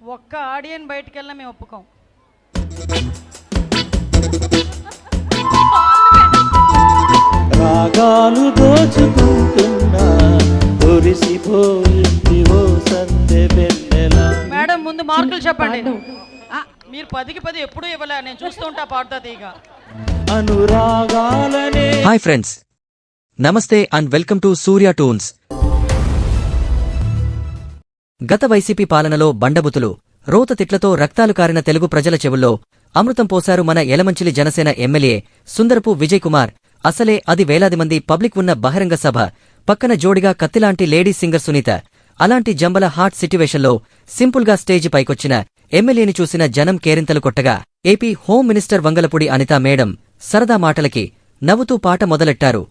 ఒక్క ఆడియన్ బయటికి వెళ్ళినా మేము ఒప్పుకోం. రాగాలు దోచుకుంటున్నా మేడం ముందు మార్కులు చెప్పండి. మీరు 10కి 10 ఎప్పుడూ ఇవ్వలే, నేను చూస్తూ ఉంటా పాడుతా తీగ. అనురాగాలనే. హాయ్ ఫ్రెండ్స్, నమస్తే and welcome to Surya tunes. గత వైసీపీ పాలనలో బండబుతులు, రోత తిట్లతో రక్తాలు కారిన తెలుగు ప్రజల చెవుల్లో అమృతం పోశారు మన యలమంచిలి జనసేన ఎమ్మెల్యే సుందరపు విజయ్ కుమార్. అసలే అది వేలాది మంది పబ్లిక్ ఉన్న బహిరంగ సభ, పక్కన జోడిగా కత్తిలాంటి లేడీ సింగర్ సునీత. అలాంటి జంబల హాట్ సిట్యువేషన్లో సింపుల్గా స్టేజి పైకొచ్చిన ఎమ్మెల్యేని చూసిన జనం కేరింతలు కొట్టగా, AP home minister Vangalapudi Anitha madam సరదా మాటలకి నవ్వుతూ పాట మొదలెట్టారు.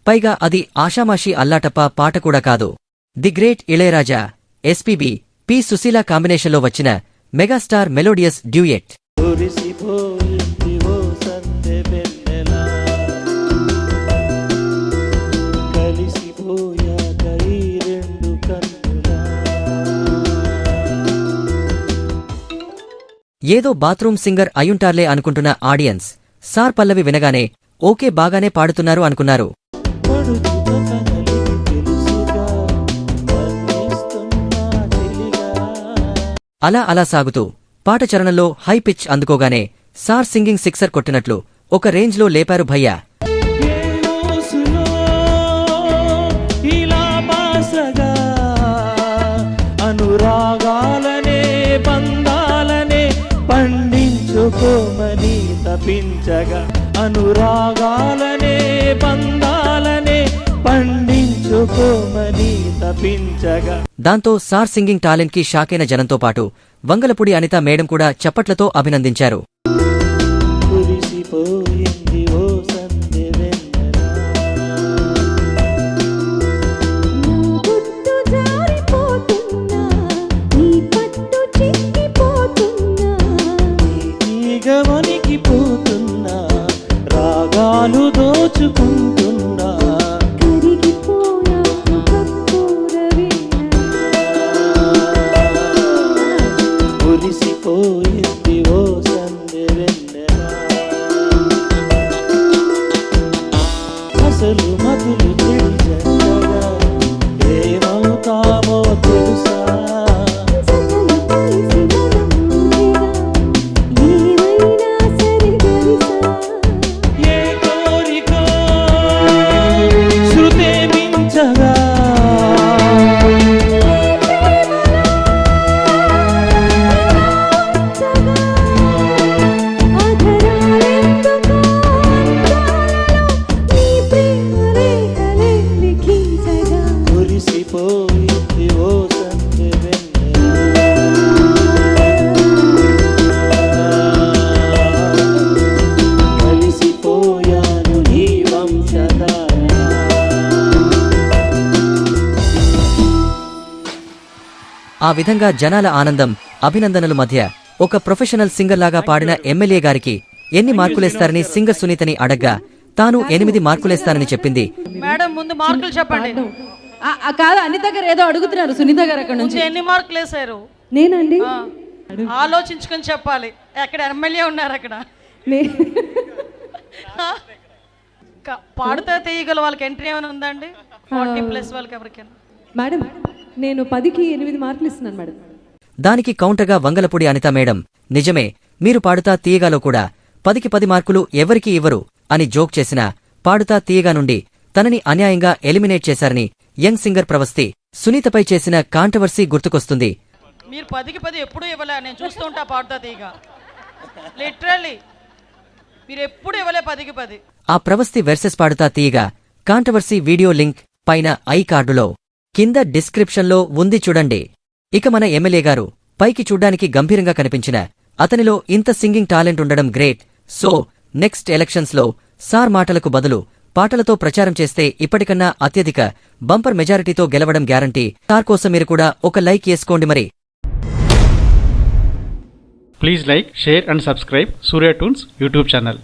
పైగా అది ఆషామాషీ అల్లాటప్ప పాట కూడా కాదు. The great Ilaiyaraaja, SPB, P Susheela కాంబినేషన్లో వచ్చిన మెగాస్టార్ మెలోడియస్ డ్యూయెట్. ఏదో బాత్రూమ్ సింగర్ అయుంటార్లే అనుకుంటున్న ఆడియన్స్ సార్ పల్లవి వినగానే ఓకే బాగానే పాడుతున్నారు అనుకున్నారు. అలా అలా సాగుతూ పాట చరణంలో హై పిచ్ అందుకోగానే సార్ సింగింగ్ సిక్సర్ కొట్టినట్లు ఒక రేంజ్లో లేపారు భయ్యా. అనురాగాలనే బంధాలనే పండించుకోమని తపించగా, అనురాగాలనే బంధాలనే పండించుకోమని తపించగా. దాంతో సార్ సింగింగ్ టాలెంట్ కి షాకైన జనంతో పాటు వంగలపూడి అనితా మేడం కూడా చప్పట్లతో అభినందించారు. రాగాలు దోచుకుంటున్నా మురిసిపోయింది ఓ సందె వెన్నెలా. అసలు మధులు తెలియగా ఏమవుతామో తెలుసా. ఆ విధంగా జనాల ఆనందం, అభినందనల మధ్య ఒక ప్రొఫెషనల్ సింగర్లాగా పాడిన ఎమ్మెల్యే గారికి ఎన్ని మార్కులేస్తారని సింగర్ సునీతని అడగ్గా తాను 8 మార్కులేస్తానని చెప్పింది. మేడం ముందు మార్కులు చెప్పండి. కాదు, అనిత గారు ఏదో అడుగుతున్నారు. సునీత గారు అక్కడ నుంచి ఎన్ని మార్కులు వేశారు? నేనండి ఆలోచించుకొని చెప్పాలి. అక్కడ ఎమ్మెల్యే ఉన్నారు. అక్కడ పాడుతా తీయగల వాళ్ళకి ఎంట్రీ ఏమైనా ఉందండి? 40+ వాళ్ళకి ఎవరికైనా? మేడం నేను 10కి 8 మార్కులు ఇస్తున్నాను మేడం. దానికి కౌంటర్గా వంగలపూడి అనితా మేడం, నిజమే, మీరు పాడుతా తీయగాలో కూడా 10కి 10 మార్కులు ఎవరికి ఇవ్వరు అని జోక్ చేసిన పాడుతా తీయగా నుండి తనని అన్యాయంగా ఎలిమినేట్ చేశారని యంగ్ సింగర్ ప్రవస్తి సునీతపై చేసిన కాంట్రవర్సీ గుర్తుకొస్తుంది. మీరు 10కి 10 ఎప్పుడూ ఇవ్వలే, నేను చూస్తూ ఉంటా పాడుతా తీయగ. లిటరల్లీ మీరు ఎప్పుడు ఇవ్వలే 10కి 10. ఆ ప్రవస్తి వెర్సెస్ పాడుతా తీయగా కాంట్రవర్సీ వీడియో లింక్ పైన ఐ కార్డులో కింద డిస్క్రిప్షన్లో ఉంది చూడండి. ఇక మన ఎమ్మెల్యే గారు పైకి చూడ్డానికి గంభీరంగా కనిపించిన అతనిలో ఇంత సింగింగ్ టాలెంట్ ఉండడం గ్రేట్. సో నెక్స్ట్ ఎలక్షన్స్లో సార్ మాటలకు బదులు పాటలతో ప్రచారం చేస్తే ఇప్పటికన్నా అత్యధిక బంపర్ మెజారిటీతో గెలవడం గ్యారంటీ. సార్ కోసం మీరు కూడా ఒక లైక్ వేసుకోండి మరి. Please like, share and subscribe Surya tunes YouTube channel.